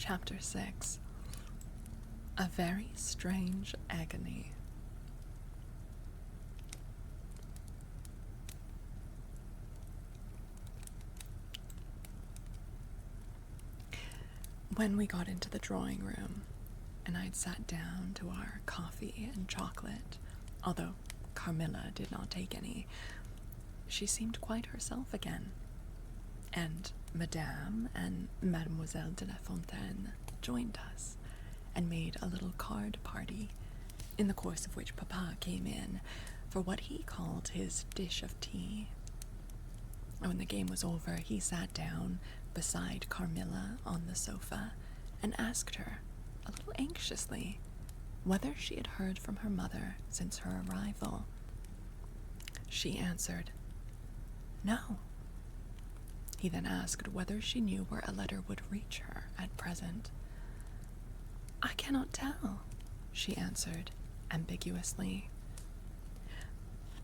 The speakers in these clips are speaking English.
Chapter 6. A Very Strange Agony. When we got into the drawing room, and I'd sat down to our coffee and chocolate, although Carmilla did not take any, she seemed quite herself again, and Madame and Mademoiselle de la Fontaine joined us, and made a little card party, in the course of which Papa came in for what he called his dish of tea. When the game was over, he sat down beside Carmilla on the sofa and asked her, a little anxiously, whether she had heard from her mother since her arrival. She answered, no. He then asked whether she knew where a letter would reach her at present. I cannot tell, she answered ambiguously.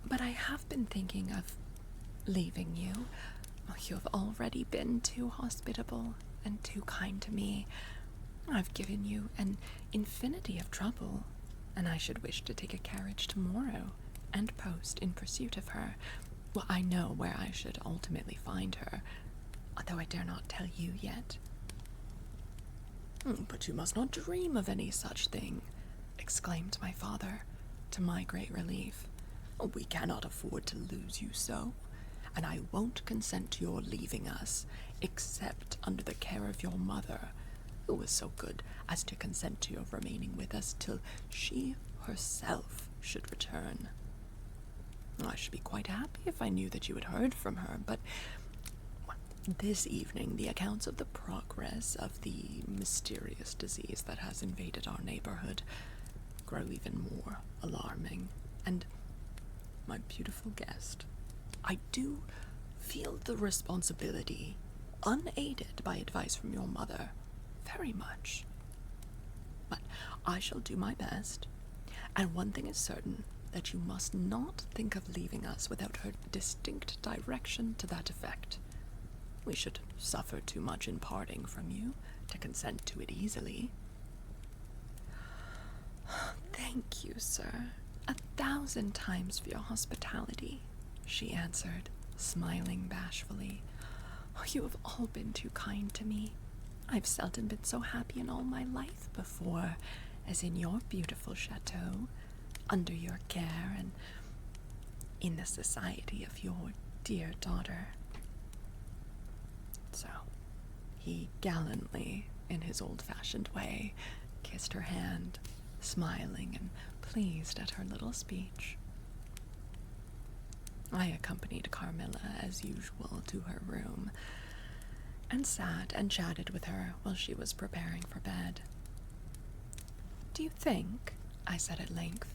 But I have been thinking of leaving you. You have already been too hospitable and too kind to me. I've given you an infinity of trouble, and I should wish to take a carriage tomorrow and post in pursuit of her. Well, I know where I should ultimately find her, although I dare not tell you yet. But you must not dream of any such thing, exclaimed my father, to my great relief. We cannot afford to lose you so, and I won't consent to your leaving us, except under the care of your mother, who was so good as to consent to your remaining with us till she herself should return. I should be quite happy if I knew that you had heard from her, but this evening the accounts of the progress of the mysterious disease that has invaded our neighborhood grow even more alarming, and my beautiful guest, I do feel the responsibility, unaided by advice from your mother, very much. But I shall do my best, and one thing is certain, that you must not think of leaving us without her distinct direction to that effect. We should suffer too much in parting from you to consent to it easily. Thank you, sir, 1,000 times for your hospitality, she answered, smiling bashfully. You have all been too kind to me. I've seldom been so happy in all my life before as in your beautiful chateau, under your care and in the society of your dear daughter. So he gallantly, in his old-fashioned way, kissed her hand, smiling and pleased at her little speech. I accompanied Carmilla, as usual, to her room, and sat and chatted with her while she was preparing for bed. Do you think, I said at length,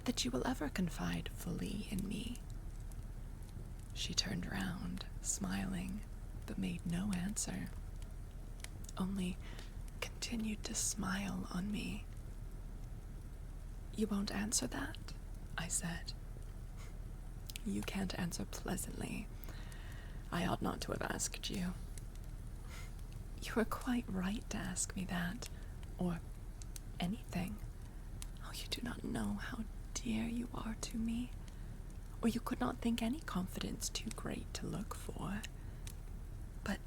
that you will ever confide fully in me? She turned round, smiling, but made no answer, only continued to smile on me. You won't answer that? I said. You can't answer pleasantly. I ought not to have asked you. You were quite right to ask me that, or anything. Oh, you do not know how dear you are to me, or you could not think any confidence too great to look for. But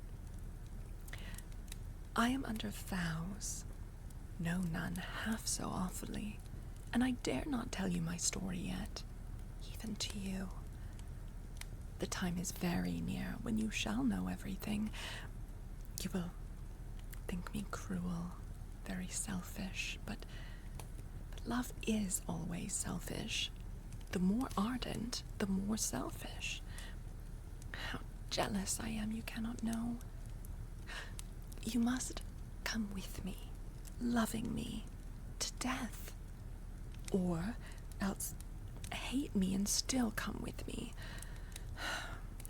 I am under vows, no none half so awfully, and I dare not tell you my story yet, even to you. The time is very near when you shall know everything. You will think me cruel, very selfish, but love is always selfish. The more ardent, the more selfish. How jealous I am, you cannot know. You must come with me, loving me to death, or else hate me and still come with me,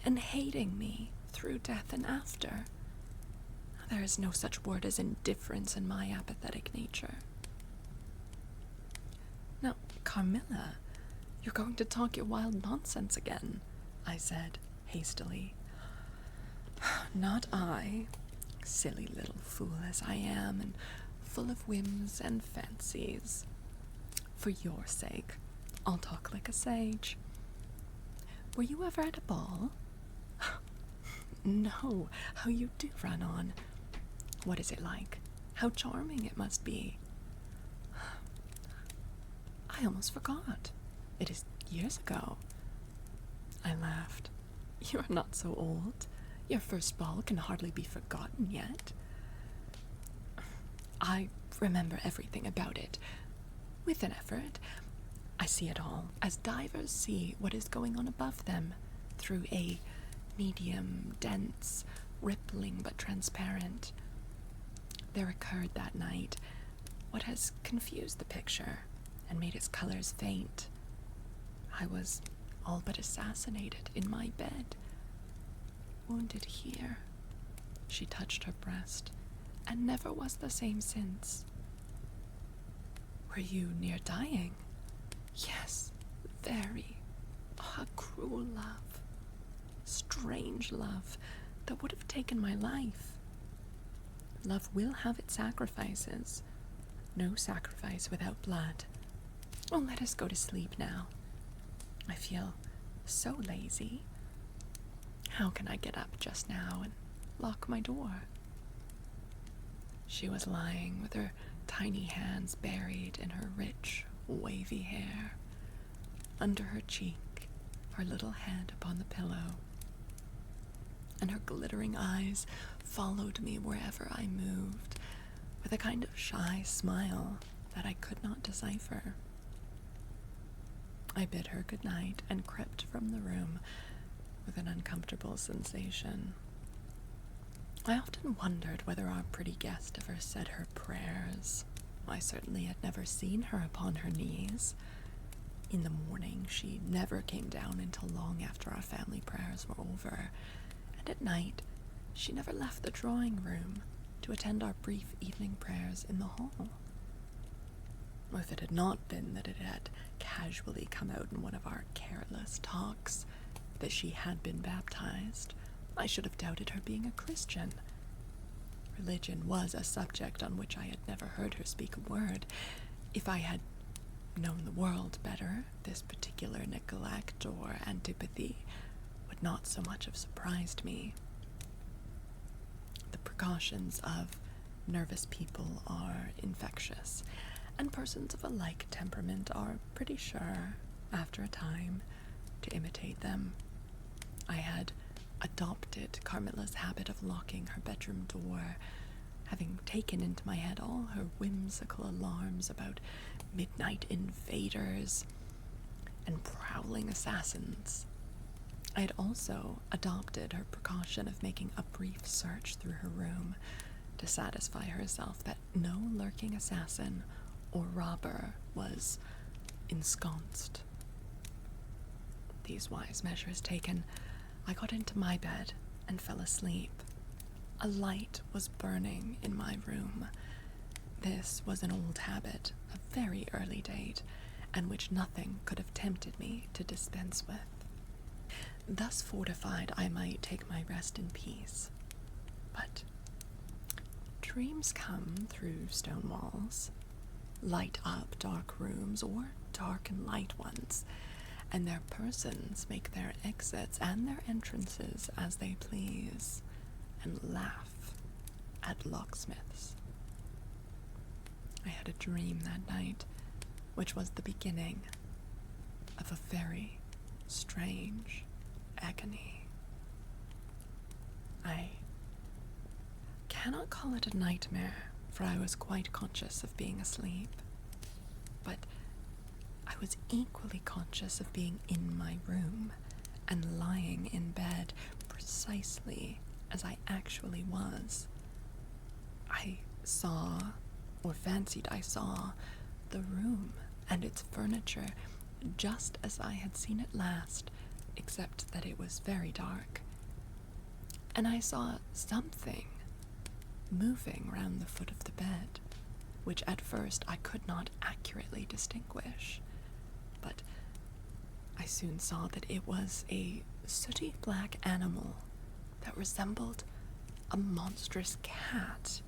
and hating me through death and after. There is no such word as indifference in my apathetic nature. Now, Carmilla, you're going to talk your wild nonsense again, I said hastily. Not I, silly little fool as I am, and full of whims and fancies. For your sake, I'll talk like a sage. Were you ever at a ball? No, how you do run on. What is it like? How charming it must be. I almost forgot. It is years ago. I laughed. You are not so old. Your first ball can hardly be forgotten yet. I remember everything about it. With an effort, I see it all, as divers see what is going on above them, through a medium, dense, rippling but transparent. There occurred that night what has confused the picture and made its colors faint. I was all but assassinated in my bed. Wounded here. She touched her breast, and never was the same since. Were you near dying? Yes, very. A cruel love. Strange love that would have taken my life. Love will have its sacrifices. No sacrifice without blood. Oh, let us go to sleep now. I feel so lazy. How can I get up just now and lock my door? She was lying with her tiny hands buried in her rich, wavy hair. Under her cheek, her little head upon the pillow. And her glittering eyes followed me wherever I moved, with a kind of shy smile that I could not decipher. I bid her good night and crept from the room with an uncomfortable sensation. I often wondered whether our pretty guest ever said her prayers. I certainly had never seen her upon her knees. In the morning, she never came down until long after our family prayers were over, and at night, she never left the drawing room to attend our brief evening prayers in the hall. If it had not been that it had casually come out in one of our careless talks that she had been baptized, I should have doubted her being a Christian. Religion was a subject on which I had never heard her speak a word. If I had known the world better, this particular neglect or antipathy would not so much have surprised me. The precautions of nervous people are infectious, and persons of a like temperament are pretty sure, after a time, to imitate them. I had adopted Carmilla's habit of locking her bedroom door, having taken into my head all her whimsical alarms about midnight invaders and prowling assassins. I had also adopted her precaution of making a brief search through her room to satisfy herself that no lurking assassin or robber was ensconced. These wise measures taken, I got into my bed and fell asleep. A light was burning in my room. This was an old habit of very early date, and which nothing could have tempted me to dispense with. Thus fortified, I might take my rest in peace. But dreams come through stone walls, light up dark rooms or dark and light ones, and their persons make their exits and their entrances as they please, and laugh at locksmiths. I had a dream that night, which was the beginning of a very strange agony. I cannot call it a nightmare, for I was quite conscious of being asleep, but I was equally conscious of being in my room and lying in bed precisely as I actually was. I saw, or fancied I saw, the room and its furniture just as I had seen it last, except that it was very dark. And I saw something moving round the foot of the bed, which at first I could not accurately distinguish. But I soon saw that it was a sooty black animal that resembled a monstrous cat.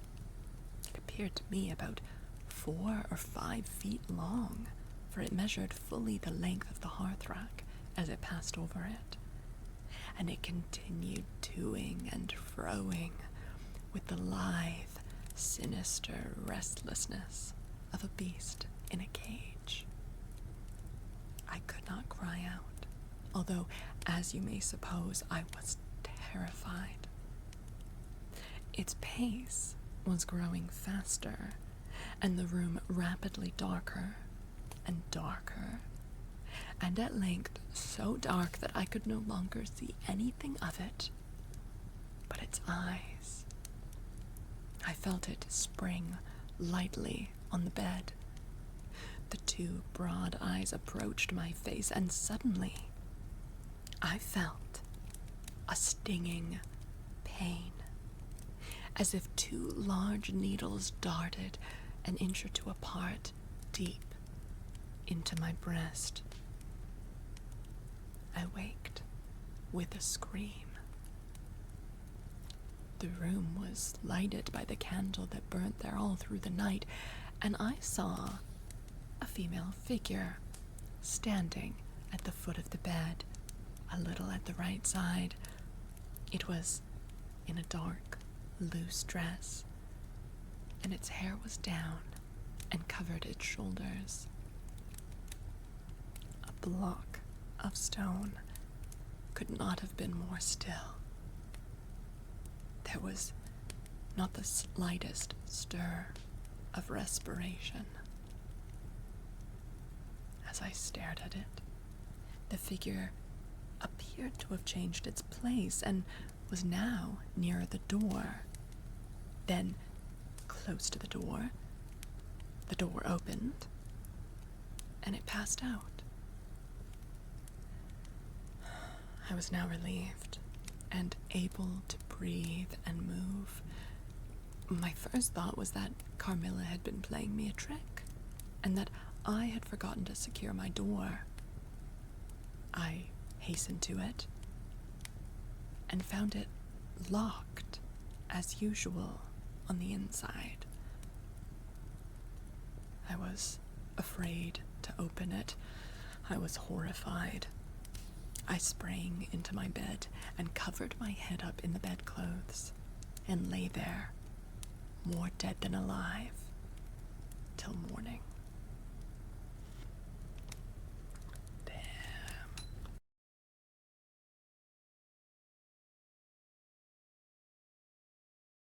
It appeared to me about 4 or 5 feet long, for it measured fully the length of the hearthrug as it passed over it, and it continued toing and froing with the lithe, sinister restlessness of a beast in a cage. I could not cry out, although, as you may suppose, I was terrified. Its pace was growing faster, and the room rapidly darker and darker, and at length so dark that I could no longer see anything of it but its eyes. I felt it spring lightly on the bed. The 2 broad eyes approached my face, and suddenly I felt a stinging pain, as if 2 large needles darted an inch or 2 apart deep into my breast. I waked with a scream. The room was lighted by the candle that burnt there all through the night, and I saw a female figure standing at the foot of the bed, a little at the right side. It was in a dark, loose dress, and its hair was down and covered its shoulders. A block of stone could not have been more still. There was not the slightest stir of respiration. As I stared at it, the figure appeared to have changed its place and was now nearer the door. Then, close to the door opened, and it passed out. I was now relieved and able to breathe and move. My first thought was that Carmilla had been playing me a trick, and that I had forgotten to secure my door. I hastened to it and found it locked, as usual, on the inside. I was afraid to open it. I was horrified. I sprang into my bed and covered my head up in the bedclothes and lay there, more dead than alive, till morning.